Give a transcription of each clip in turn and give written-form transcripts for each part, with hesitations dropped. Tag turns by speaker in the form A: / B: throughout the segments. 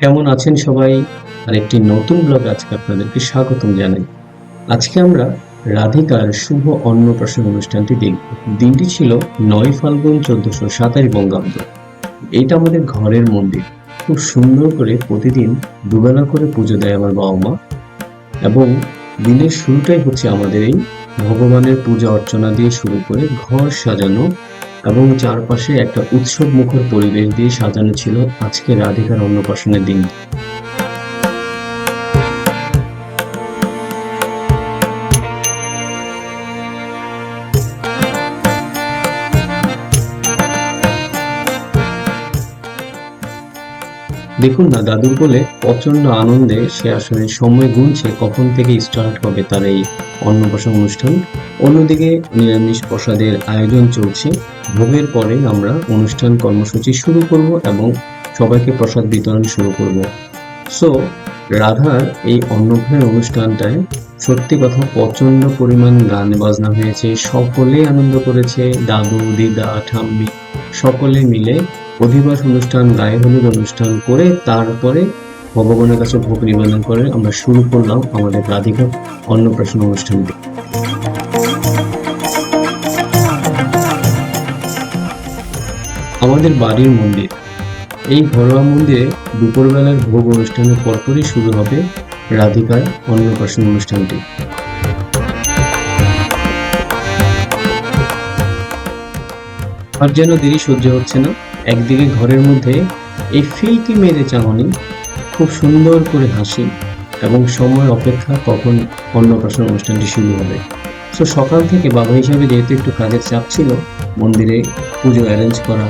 A: কেমন আছেন সবাই? আর একটি নতুন ব্লগে আজকে আপনাদেরকে স্বাগতম জানাই। আজকে আমরা রাধিকার শুভ অন্নপ্রাশন অনুষ্ঠানটি দেখব। দিনটি ছিল ৯ ফাল্গুন ১৪২৭ বঙ্গাব্দ। এইটা আমাদের ঘরের মন্দির। খুব সুন্দর করে প্রতিদিন দুবেলা করে পুজো দেয় আমার বাবা মা, এবং দিনের শুরুটাই হচ্ছে আমাদের এই ভগবানের পূজা অর্চনা দিয়ে শুরু করে ঘর সাজানো এবং চারপাশে একটা উৎসব মুখর পরিবেশ দিয়ে সাজানো ছিল আজকে রাধিকার অন্নপ্রাশনের দিন। দেখুন না, দাদুর কোলে প্রচন্ড আনন্দে সে আসলে সময় গুনছে কখন থেকে স্টার্ট হবে তার এই অন্নপ্রাশন অনুষ্ঠান। অন্যদিকে নিরামিষ প্রসাদের আয়োজন চলছে। ভোগের পরে আমরা অনুষ্ঠান কর্মসূচি শুরু করব এবং সবাইকে প্রসাদ বিতরণ শুরু করব। সো রাধার এই অন্নপ্রাশন অনুষ্ঠানটায় সত্যি কথা প্রচন্ড পরিমাণ গান বাজনা হয়েছে, সকলেই আনন্দ করেছে। দাদু, দিদা, ঠাম্মি সকলে মিলে অধিবাস অনুষ্ঠান, গায়ে হলুদ অনুষ্ঠান করে তারপরে ভগবানের কাছে ভোগ নিবেদন করে আমরা শুরু করলাম আমাদের রাধিকার অন্নপ্রাশন অনুষ্ঠানটি। আমাদের বাড়ির মন্দির, এই ঘরোয়া মন্দিরে দুপুরবেলার ভোগ অনুষ্ঠানের পরপরই শুরু হবে রাধিকার অন্নপ্রাশন অনুষ্ঠানটি। আর যেন দেরি সহ্য হচ্ছে না। একদিকে ঘরের মধ্যে এই ফিল্কি মেরে চাহনি, খুব সুন্দর করে হাসি এবং সময় অপেক্ষা কখন অন্নপ্রাশন অনুষ্ঠানটি শুরু হবে। সো সকাল থেকে বাবা হিসাবে যেহেতু একটু কাজের চাপ ছিল, মন্দিরে পুজো অ্যারেঞ্জ করা,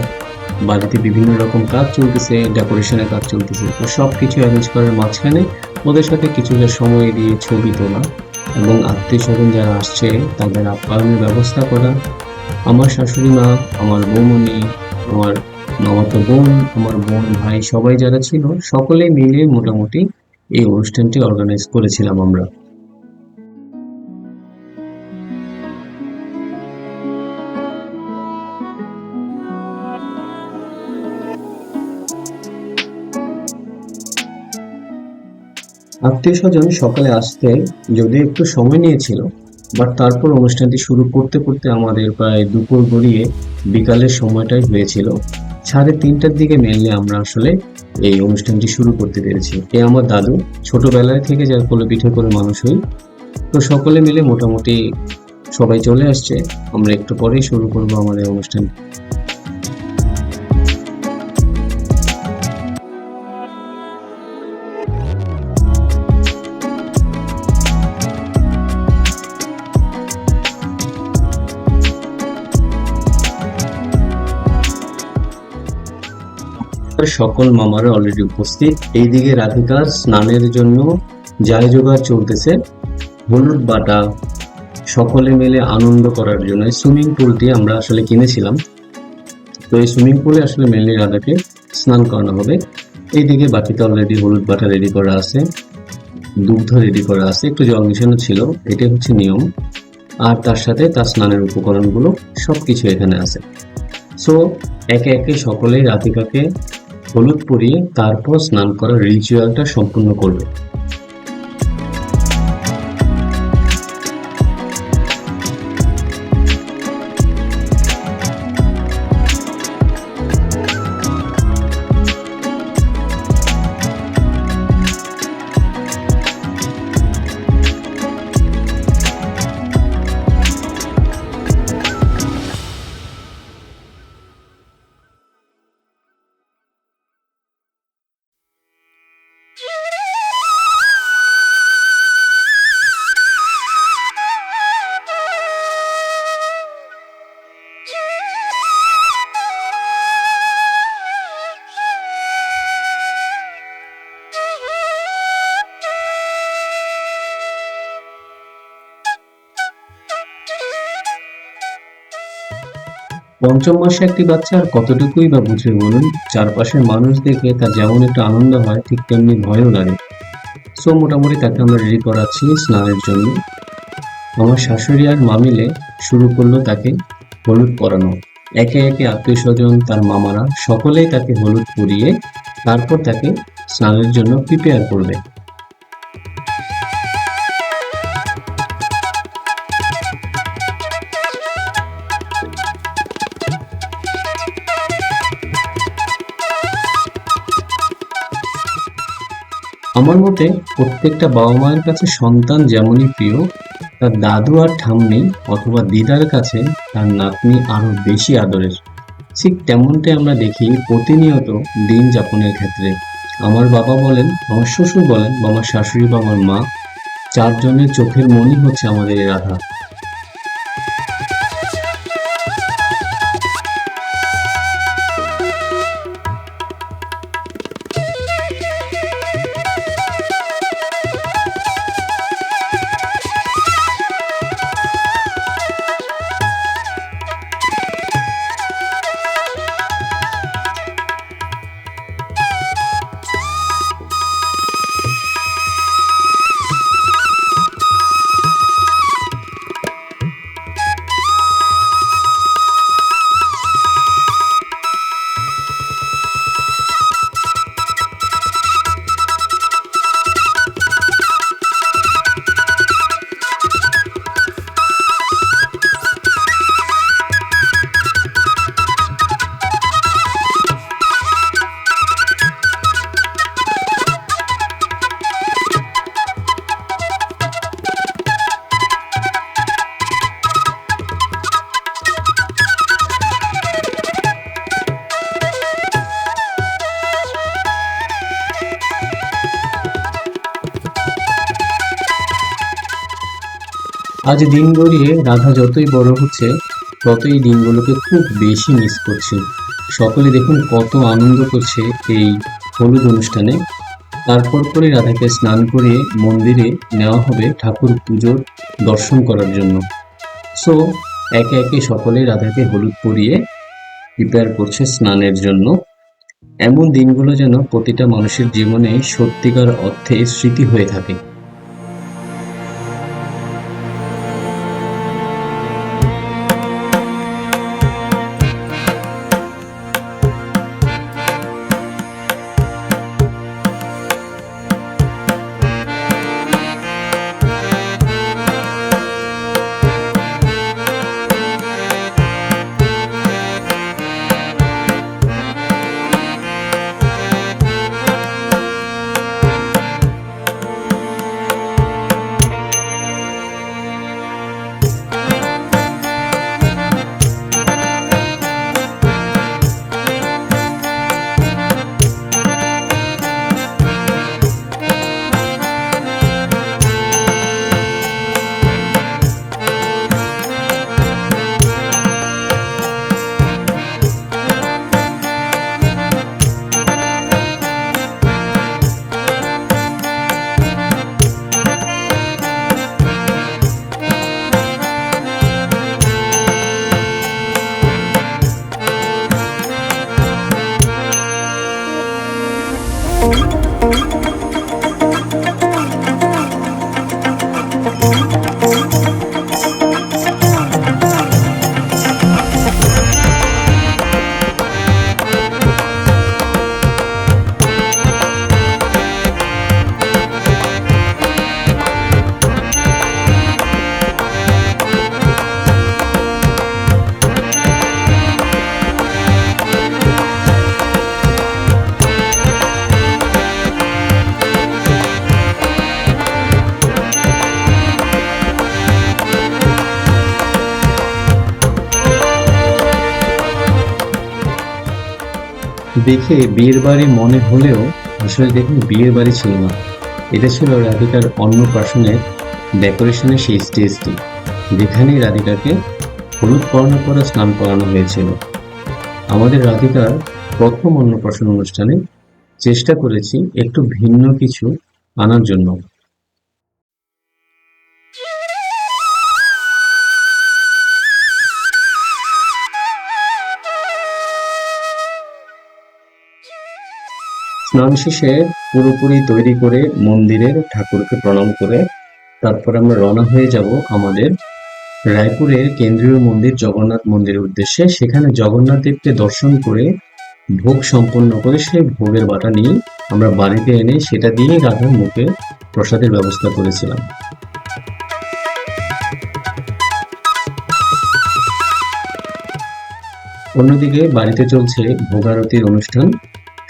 A: বাড়িতে বিভিন্ন রকম কাজ চলতেছে, ডেকোরেশনের কাজ চলতেছে, তো সব কিছু অ্যারেঞ্জ করার মাঝখানে ওদের সাথে কিছুটা সময় দিয়ে ছবি তোলা এবং আত্মীয় স্বজন যারা আসছে তাদের আপ্যায়নের ব্যবস্থা করা। আমার শাশুড়ি মা, আমার বৌমনি, আমার মামাতো বোন, আমার বোন, ভাই সবাই যারা ছিল সকলে মিলে মোটামুটি এই অনুষ্ঠানটি অর্গানাইজ করেছিলাম আমরা। আত্মীয় স্বজন সকালে আসতে যদিও একটু সময় নিয়েছিল, বাট তারপর অনুষ্ঠানটি শুরু করতে করতে আমাদের প্রায় দুপুর গড়িয়ে বিকালের সময়টাই হয়েছিল। 3:30টার দিকে মেনলি আমরা আসলে এই অনুষ্ঠানটি শুরু করতে পেরেছি। এ আমার দাদু, ছোটবেলায় থেকে যার কোলে পিঠে করে মানুষ হই। তো সকলে মিলে মোটামুটি সবাই চলে আসছে, আমরা একটু পরেই শুরু করবো আমাদের অনুষ্ঠান। সকল মামারা অলরেডি উপস্থিত। এইদিকে রাধিকার স্নানের জন্য যাই জোগাড় চলতেছে, হলুদ বাটা, সকলে মিলে আনন্দ করার জন্য সুইমিং পুলটি আমরা আসলে কিনেছিলাম। তো এই সুইমিং পুলে আসলে মেনলি রাধাকে স্নান করানো হবে। এইদিকে বাকিতে অলরেডি হলুদ বাটা রেডি করা আছে, দুগ্ধ রেডি করা আছে, একটু জল মিশানো ছিল, এটাই হচ্ছে নিয়ম। আর তার সাথে তার স্নানের উপকরণগুলো সবকিছু এখানে আছে। সো একে একে সকলেই রাধিকাকে হলুদ পরিয়ে তারপর স্নান করার রিচুয়ালটা সম্পূর্ণ করবে। পঞ্চম মাসে একটি বাচ্চা আর কতটুকুই বা বুঝে বলুন, চারপাশের মানুষ দেখে তার যেমন একটু আনন্দ হয় ঠিক তেমনি ভয়ও লাগে। সো মোটামুটি তাকে আমরা রেডি করাচ্ছি স্নানের জন্য। আমার শাশুড়ি আর মা মিলে শুরু করলো তাকে হলুদ পরানো। একে একে আত্মীয় স্বজন, তার মামারা সকলেই তাকে হলুদ পরিয়ে তারপর তাকে স্নানের জন্য প্রিপেয়ার করবে। আমার মতে প্রত্যেকটা বাবা মায়ের কাছে সন্তান যেমনই প্রিয়, তার দাদু আর ঠাম্মি অথবা দিদার কাছে তার নাতনি আরো বেশি আদরের। ঠিক তেমনটাই আমরা দেখি প্রতিনিয়ত দিন যাপনের ক্ষেত্রে। আমার বাবা বলেন, আমার শ্বশুর বলেন, বা আমার শাশুড়ি বা আমার মা, চারজনের চোখের মনি হচ্ছে আমাদের এই রাধা। আজ দিন গড়িয়ে রাধা যতই বড় হচ্ছে, ততই দিনগুলোকে খুব বেশি মিস করছি। সকলে দেখুন কত আনন্দ করছে এই হলুদ অনুষ্ঠানে। তারপর করে রাধাকে স্নান করিয়ে মন্দিরে নেওয়া হবে ঠাকুর পুজোর দর্শন করার জন্য। সো একে একে সকলে রাধাকে হলুদ পরিয়ে প্রিপেয়ার করছে স্নানের জন্য। এমন দিনগুলো যেন প্রতিটা মানুষের জীবনে সত্যিকার অর্থে স্মৃতি হয়ে থাকে। দেখে বিয়ের বাড়ি মনে হলেও আসলে দেখুন বিয়ের বাড়ি ছিল না, এটা ছিল রাধিকার অন্নপ্রাশনের ডেকোরেশনের সেই স্টেজটি, যেখানে রাধিকাকে হলুদ বর্ণ করে স্নান করানো হয়েছিল। আমাদের রাধিকার প্রথম অন্নপ্রাশন অনুষ্ঠানে চেষ্টা করেছি একটু ভিন্ন কিছু আনার জন্য। স্নান শেষে পুরোপুরি তৈরি করে মন্দিরের ঠাকুরকে প্রণাম করে তারপর আমরা রওনা হয়ে যাব আমাদের রায়পুরের কেন্দ্রীয় মন্দির জগন্নাথ মন্দিরের উদ্দেশ্যে। সেখানে জগন্নাথ দেবকে দর্শন করে ভোগ সম্পন্ন করে সেই ভোগের বাটা নিয়ে আমরা বাড়িতে এনে সেটা দিয়ে রাধার মুখে প্রসাদের ব্যবস্থা করেছিলাম। অন্যদিকে বাড়িতে চলছে ভোগারতির অনুষ্ঠান।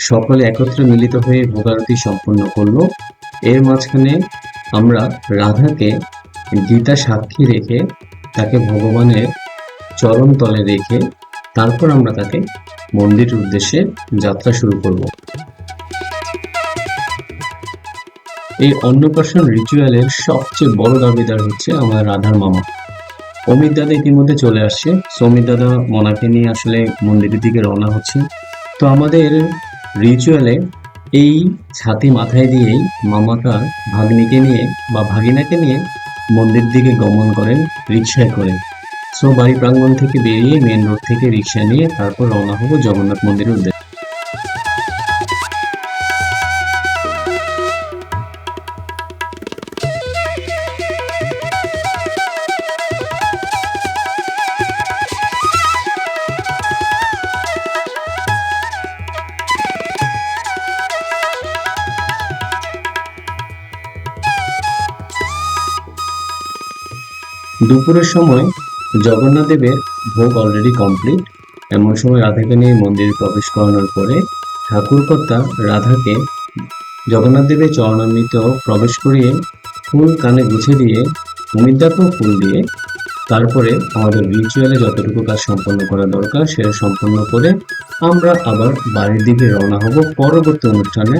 A: সকলে একত্রে মিলিত হয়ে ভোগারতি সম্পন্ন করলো। এর মাঝখানে আমরা রাধাকে গীতা সাক্ষী রেখে তাকে ভগবানের চরণ তলে রেখে তারপর আমরা তাকে মন্দিরের উদ্দেশ্যে যাত্রা শুরু করব। এই অন্নপ্রাশন রিচুয়ালের সবচেয়ে বড় দাবিদার হচ্ছে আমার রাধার মামা অমিত দাদা। ইতিমধ্যে চলে আসছে। অমিত দাদা মনাকে নিয়ে আসলে মন্দিরের দিকে রওনা হচ্ছে। তো আমাদের রিচুয়ালে এই ছাতি মাথায় দিয়েই মামা তার ভাগ্নিকে নিয়ে বা ভাগিনাকে নিয়ে মন্দির দিকে গমন করেন রিক্সায় করে। বাড়ি প্রাঙ্গণ থেকে বেরিয়ে মেন রোড থেকে রিক্সা নিয়ে তারপর রওনা হবো জগন্নাথ মন্দিরের উদ্দেশ্যে। দুপুরের সময় জগন্নাথ দেবের ভোগ অলরেডি কমপ্লিট। এমন সময় রাধাকে নিয়ে মন্দিরে প্রবেশ করানোর পরে ঠাকুরকর্তা রাধাকে জগন্নাথ দেবের চরণামৃত প্রবেশ করিয়ে ফুল কানে গুছে দিয়ে অমিতাকেও ফুল দিয়ে তারপরে আমাদের রিচুয়ালে যতটুকু কাজ সম্পন্ন করা দরকার সেটা সম্পন্ন করে আমরা আবার বাড়ির দিকে রওনা হব পরবর্তী অনুষ্ঠানে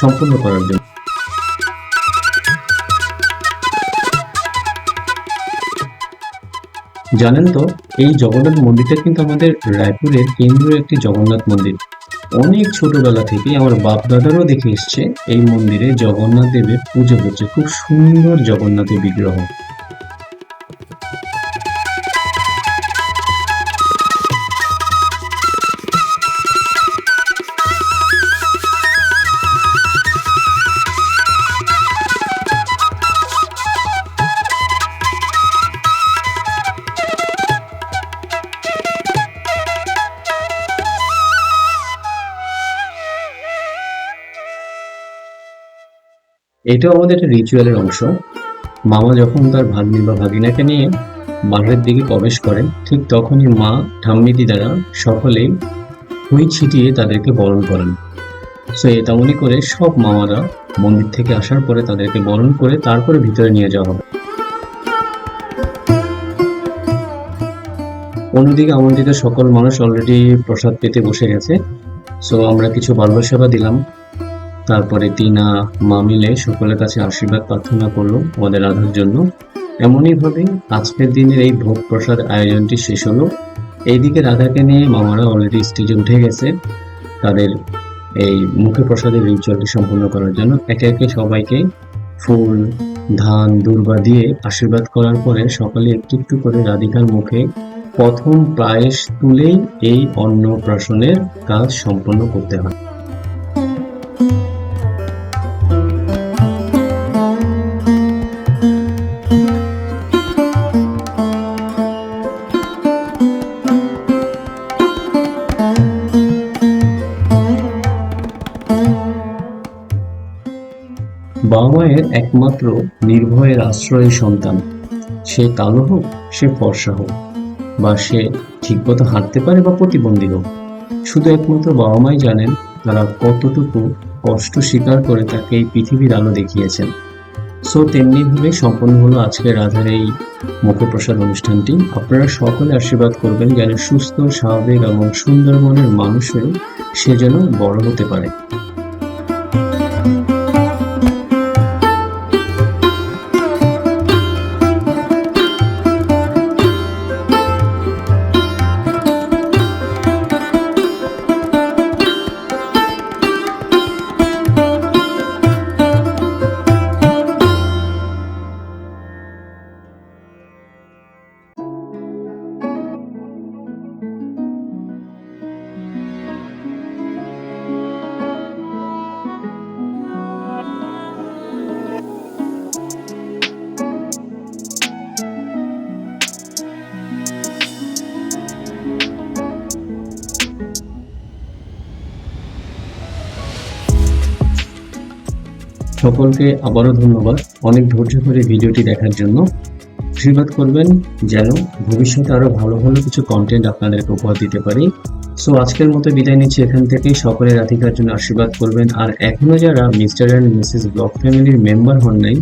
A: সম্পন্ন করার জন্য। জানেন তো, এই জগন্নাথ মন্দিরটা কিন্তু আমাদের রায়পুরের কেন্দ্রীয় একটি জগন্নাথ মন্দির। অনেক ছোটবেলা থেকে আমার বাপ দাদারও দেখে এসছে এই মন্দিরে জগন্নাথ দেবের পুজো হচ্ছে। খুব সুন্দর জগন্নাথের বিগ্রহ। এটাও আমাদের একটা রিচুয়ালের অংশ। মামা যখন তার ভাগ্নি বা ভাগিনাকে নিয়ে বাড়ির দিকে প্রবেশ করেন ঠিক তখনই মা ঠাম্মি দিদারা সকলেই ফুল ছিটিয়ে তাদেরকে বরণ করেন। তেমনই করে সব মামারা মন্দির থেকে আসার পরে তাদেরকে বরণ করে তারপরে ভিতরে নিয়ে যাওয়া হবে। অন্যদিকে আমন্ত্রিত সকল মানুষ অলরেডি প্রসাদ পেতে বসে গেছে। আমরা কিছু বাল্য সেবা দিলাম। তারপরে টিনা মা মিলে সকলের কাছে আশীর্বাদ প্রার্থনা করলো আমাদের রাধার জন্য। এমনই ভাবে আজকের দিনের এই ভোগ প্রসাদ আয়োজনটি শেষ হলো। এইদিকে রাধাকে নিয়ে মামারা অলরেডি স্টেজে উঠে গেছে তাদের এই মুখে প্রসাদের রিচুয়ালটি সম্পন্ন করার জন্য। একে একে সবাইকে ফুল ধান দুর্বা দিয়ে আশীর্বাদ করার পরে সকলে একটু একটু করে রাধিকার মুখে প্রথম পায়েস তুলেই এই অন্নপ্রাশনের কাজ সম্পন্ন করতে হয়। বাবা মায়ের একমাত্র নির্ভয়ের আশ্রয় সন্তান, সে কালো হোক সে ফর্সা হোক বা সে ঠিকমতো হাঁটতে পারে বা প্রতিবন্ধী হোক, শুধু একমাত্র বাবা মাই জানেন তারা কতটুকু কষ্ট স্বীকার করে তাকে এই পৃথিবীর আলো দেখিয়েছেন। তেমনি ভাবে সম্পন্ন হলো আজকে রাধার এই মুখপ্রসাদ অনুষ্ঠানটি। আপনারা সকলে আশীর্বাদ করবেন যেন সুস্থ স্বাভাবিক এবং সুন্দর মনের মানুষ হয়ে সে যেন বড় হতে পারে। সকলকে আবারও ধন্যবাদ অনেক ধৈর্য ধরে ভিডিওটি দেখার জন্য। আশীর্বাদ করবেন যেন ভবিষ্যতে আরো ভালো ভালো কিছু কন্টেন্ট আপনাদেরকে উপহার দিতে পারি। সো আজকের মতো বিদায় নিচ্ছি এখান থেকে। সকলে রাধিকার জন্য আশীর্বাদ করবেন। আর এখনো যারা মিস্টার অ্যান্ড মিসেস ব্লগ ফ্যামিলির মেম্বার হন নাই,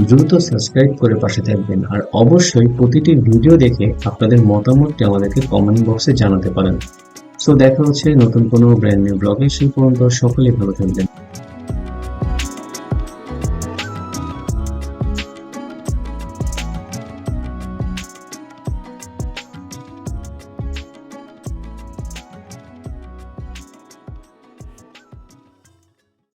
A: দ্রুত সাবস্ক্রাইব করে পাশে থাকবেন। আর অবশ্যই প্রতিটি ভিডিও দেখে আপনাদের মতামতটি আমাদেরকে কমেন্ট বক্সে জানাতে পারেন। সো দেখা হচ্ছে নতুন কোনো ব্র্যান্ড নিউ ব্লগে। সেই পর্যন্ত সকলেই ভালো থাকবেন।